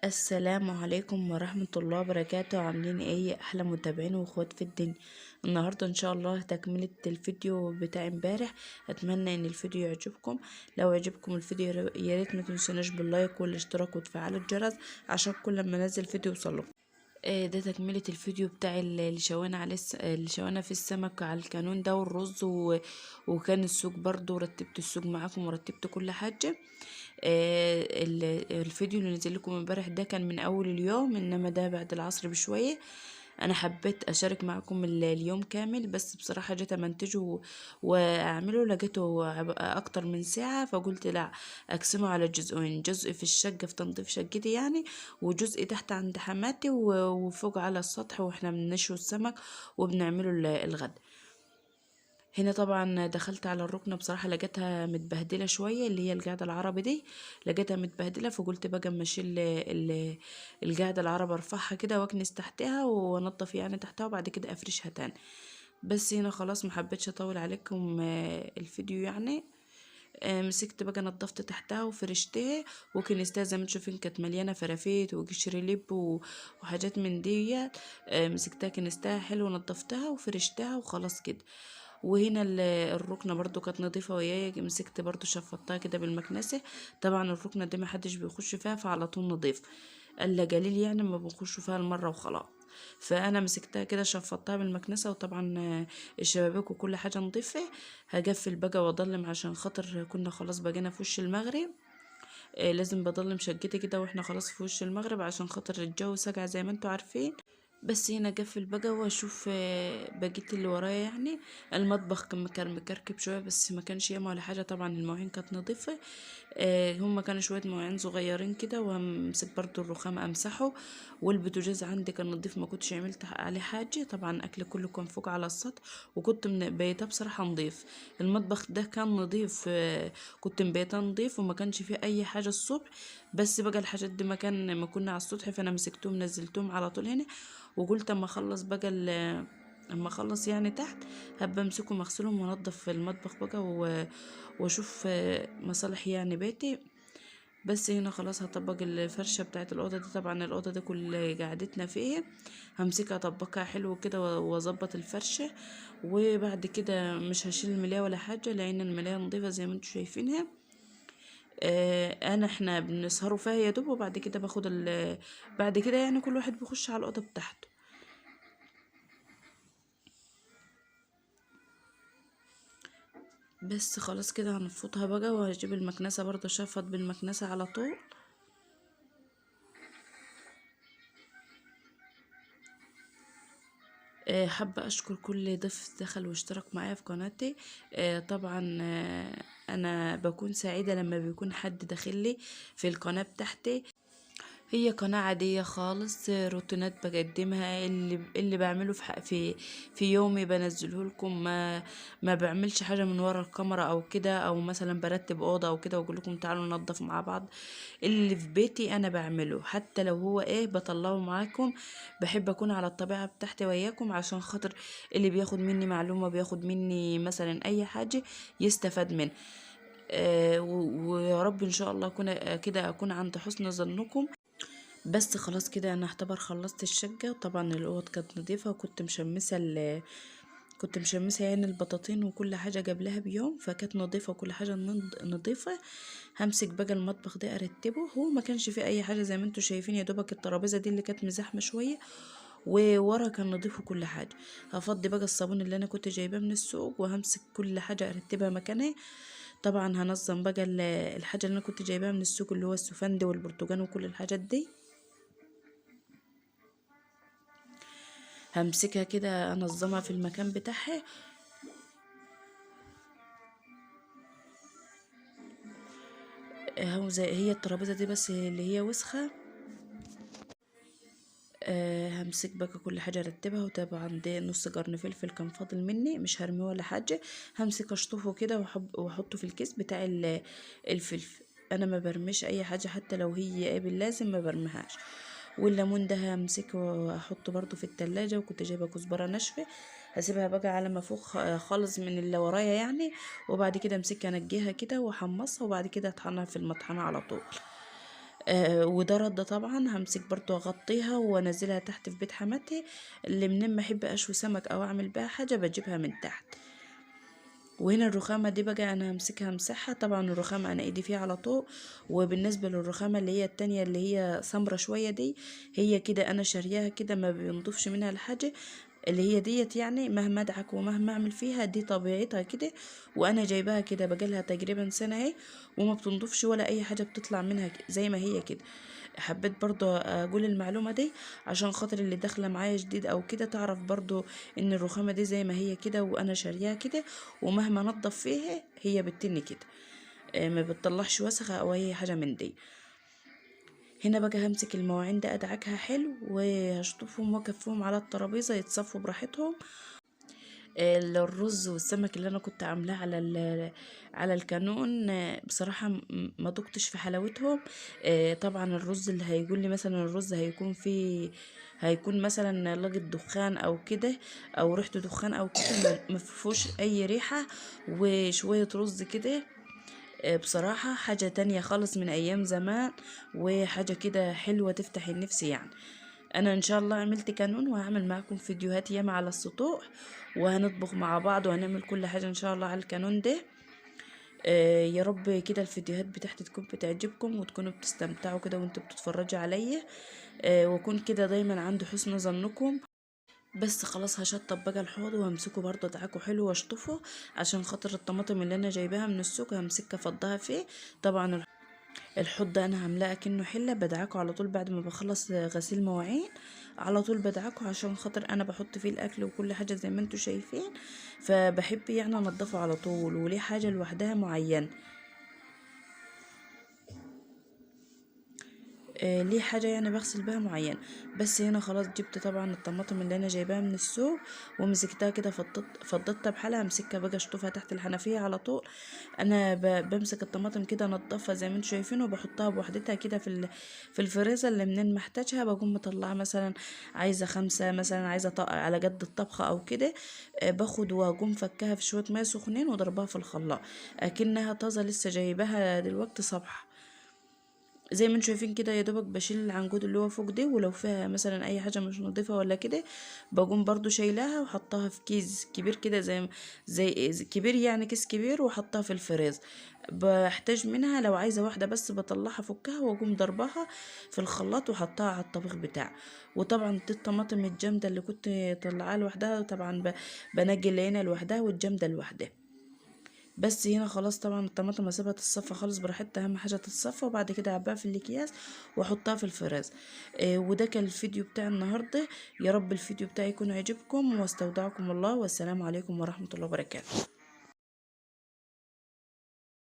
السلام عليكم ورحمة الله وبركاته. عاملين ايه يا احلى متابعين واخوات في الدنيا؟ النهاردة ان شاء الله تكملة الفيديو بتاع امبارح. اتمنى ان الفيديو يعجبكم. لو عجبكم الفيديو يا ريت ما تنسوناش باللايك والاشتراك وتفعلوا الجرس عشان كل ما انزل فيديو يوصلكم. ده تكملة الفيديو بتاع اللي شوينا عليه اللي شوينا في السمك على الكانون ده والرز وكان السوق برضو، رتبت السوق معاكم ورتبت كل حاجة. الفيديو اللي نزل لكم امبارح ده كان من اول اليوم، انما ده بعد العصر بشوية. انا حبيت اشارك معكم اليوم كامل، بس بصراحة جيت امنتجه واعمله لقيته اكتر من ساعة، فقلت لا اقسمه على جزئين، جزء في الشقة في تنظيف شقتي يعني، وجزء تحت عند حماتي وفوق على السطح واحنا بنشوي السمك وبنعمله الغد. هنا طبعا دخلت على الركنة، بصراحة لقيتها متبهدلة شوية، اللي هي القاعدة العربي دي لقيتها متبهدلة، فقلت بقى اما اشيل القاعدة العربي ارفعها كده واكنس تحتها وانضف يعني تحتها وبعد كده افرشها تاني. بس هنا خلاص محبتش اطول عليكم الفيديو يعني. مسكت بقى نضفت تحتها وفرشتها وكنستها زي ما انتوا شايفين، كانت مليانة فرافيت وقشر لب وحاجات من دي. مسكتها كنستها حلو ونضفتها وفرشتها وخلاص كده. وهنا الركنة برضو كانت نظيفة وياي، مسكت برضو شفطتها كده بالمكنسة. طبعا الركنة دي محدش بيخش فيها فعلى طول نظيف، الا قليل يعني ما بنخشوا فيها المرة وخلاص. فانا مسكتها كده شفطتها بالمكنسة، وطبعا الشبابيك وكل حاجة نضيفة. هقفل بقى واضلم عشان خاطر كنا خلاص بقينا في وش المغرب. لازم بضلم شقتي كده واحنا خلاص في وش المغرب عشان خاطر الجو ساقع زي ما انتوا عارفين. بس هنا قفل بقى واشوف بقيت اللي ورايا يعني. المطبخ كان مكركب شويه، بس ما كانش ياما ولا حاجه، طبعا المواعين كانت نظيفه. هما كانوا شويه مواعين صغيرين كده، وهمسك برضو الرخام امسحه. والبوتاجاز عندي كان نظيف، ما كنتش عملت عليه حاجه، طبعا اكل كله كان فوق على السطح وكنت بيتها بصراحه نظيف. المطبخ ده كان نظيف، كنت مبيتها نظيف وما كانش فيه اي حاجه الصبح. بس بقى الحاجات دي ما كنا على السطح، فانا مسكتهم نزلتهم على طول هنا. وقلت اما اخلص بقى اما اخلص يعني تحت هبقى امسكهم اغسلهم وانضف في المطبخ بقى واشوف مصالح يعني بيتي. بس هنا خلاص هطبق الفرشة بتاعت الأوضة دي، طبعا الأوضة دي كل قعدتنا فيها. همسكها اطبقها حلو كده واظبط الفرشة. وبعد كده مش هشيل الملاية ولا حاجة، لأن الملاية نظيفة زي ما انتوا شايفينها. احنا بنسهروا فيها يا دوب، وبعد كده بعد كده يعني كل واحد بيخش على الأوضة بتاعته. بس خلاص كده هنفضها بقى، وهجيب المكنسة برضه اشفط بالمكنسة على طول. حابة اشكر كل ضيف دخل واشترك معايا في قناتي. طبعا انا بكون سعيدة لما بيكون حد داخلي في القناة بتاعتي. هي قناة عادية خالص، روتينات بقدمها، اللي بعمله في يومي بنزله لكم. ما بعملش حاجة من ورا الكاميرا او كده، او مثلا برتب اوضة او كده واقول لكم تعالوا ننظف مع بعض. اللي في بيتي انا بعمله، حتى لو هو ايه بطلعه معاكم. بحب اكون على الطبيعة بتاعتي وياكم عشان خاطر اللي بياخد مني معلومة، بياخد مني مثلا اي حاجة يستفاد منها. ويا رب ان شاء الله اكون كده اكون عند حسن ظنكم. بس خلاص كده انا اعتبر خلصت الشقة، وطبعا الاوض كانت نظيفة، وكنت مشمسة كنت مشمسة يعني البطاطين وكل حاجة قبلها بيوم، فكانت نظيفة وكل حاجة نظيفة. همسك بقى المطبخ ده ارتبه، هو ما كانش فيه اي حاجة زي ما انتوا شايفين، يا دوبك الترابيزة دي اللي كانت مزاحمة شوية، وورا كان نضيف وكل حاجة. هفضي بقى الصابون اللي انا كنت جايباه من السوق، وهمسك كل حاجة ارتبها مكانها. طبعا هنظم بقى الحاجة اللي انا كنت جايباها من السوق، اللي هو السفندي والبرتقال وكل الحاجات دي. همسكها كده انظمها في المكان بتاعها. اهو زي هي الترابيزه دي بس اللي هي وسخه. همسك بقى كل حاجه ارتبها، وطبعا ده نص قرن فلفل كان فاضل مني مش هرميه ولا حاجه. همسك اشطفه كده واحطه في الكيس بتاع الفلفل. انا ما برميش اي حاجه، حتى لو هي ايه باللازم ما برميهاش. والليمون ده همسكه واحطه برضو في التلاجة، وكنت جايبه كزبره ناشفه. هسيبها بقى على ما فوق خالص من اللي ورايا يعني. وبعد كده امسكها انجيها كده واحمصها، وبعد كده اطحنها في المطحنه على طول. وده رده طبعا. همسك برضو اغطيها وانزلها تحت في بيت حماتي، اللي منين ما احب اشوي سمك او اعمل بها حاجه بجيبها من تحت. وهنا الرخامة دي بقى انا همسكها امسحها. طبعا الرخامة انا ايدي فيها على طول. وبالنسبة للرخامة اللي هي التانية اللي هي سمرة شوية دي، هي كده انا شارياها كده ما بينضفش منها الحاجة، اللي هي ديت يعني مهما ادعك ومهما اعمل فيها دي طبيعتها كده. وانا جايباها كده بقالها تقريبا سنة اهي، وما بتنضفش ولا اي حاجة بتطلع منها زي ما هي كده. حبيت برضو اقول المعلومة دي عشان خاطر اللي داخلة معايا جديد او كده تعرف برضو ان الرخامة دي زي ما هي كده وانا شارياها كده، ومهما نضف فيها هي بتني كده. ما بتطلعش وسخة او اي حاجة من دي. هنا بقى همسك المواعين ده ادعكها حلو وهشطفهم واكفهم على الترابيزة يتصفوا براحتهم. الرز والسمك اللي انا كنت عاملاه على الكانون، بصراحة ما دقتش في حلاوتهم. طبعا الرز اللي هيقول لي مثلا الرز هيكون فيه، هيكون مثلا لقط دخان او كده، او ريحته دخان او كده، ما فيهوش اي ريحة. وشوية رز كده، بصراحة حاجة تانية خالص من ايام زمان، وحاجة كده حلوة تفتح النفس يعني. انا ان شاء الله عملت كانون وهعمل معاكم فيديوهات ياما على السطوح، وهنطبخ مع بعض وهنعمل كل حاجة ان شاء الله على الكانون ده. يا رب كده الفيديوهات بتاعتي تكون بتعجبكم وتكونوا بتستمتعوا كده وانتوا بتتفرجوا عليا. واكون كده دايما عند حسن ظنكم. بس خلاص هشطب بقى الحوض وهمسكه برضه ادعكه حلو واشطفه، عشان خاطر الطماطم اللي انا جايباها من السوق همسكها افضها فيه. طبعا الحوض ده انا عاملاه اكنه حله، بدعكه على طول بعد ما بخلص غسيل مواعين، على طول بدعكه عشان خاطر انا بحط فيه الاكل وكل حاجه زي ما انتوا شايفين. فبحب يعني انضفه على طول، وليه حاجه لوحدها معينه. ليه حاجة يعني بغسل بها معين. بس هنا خلاص جبت طبعا الطماطم اللي انا جايباها من السوق ومسكتها كده، فضتها بحالها. امسكها بقى اشطفها تحت الحنفية على طول. انا بمسك الطماطم كده انضفها زي ما انتوا شايفين، وبحطها بوحدتها كده في الفريزر، اللي منين محتاجها بقوم مطلعه. مثلا عايزة خمسة، مثلا عايزة على قد الطبخة او كده، باخد واقوم فكها في شوية مية سخنين وضربها في الخلاط اكنها طازة لسه جايباها دلوقتي صبح. زي ما انتم شايفين كده، يا دوبك بشيل العنقود اللي هو فوق دي، ولو فيها مثلا اي حاجه مش نظيفه ولا كده بقوم برضو شايلاها وحطها في كيس كبير كده، زي كبير يعني كيس كبير، وحطها في الفريز. بحتاج منها لو عايزه واحده بس بطلعها فكها واقوم ضربها في الخلاط وحطها على الطبيخ بتاعي. وطبعا دي الطماطم الجامده اللي كنت طلعها لوحدها، طبعا بنجي اللي هنا لوحدها والجامده لوحدها. بس هنا خلاص طبعا الطماطم اسيبها تتصفى خالص براحتها، اهم حاجه تتصفى، وبعد كده اعبيها في الاكياس واحطها في الفراز. وده كان الفيديو بتاع النهارده. يا رب الفيديو بتاعي يكون عجبكم، واستودعكم الله، والسلام عليكم ورحمه الله وبركاته.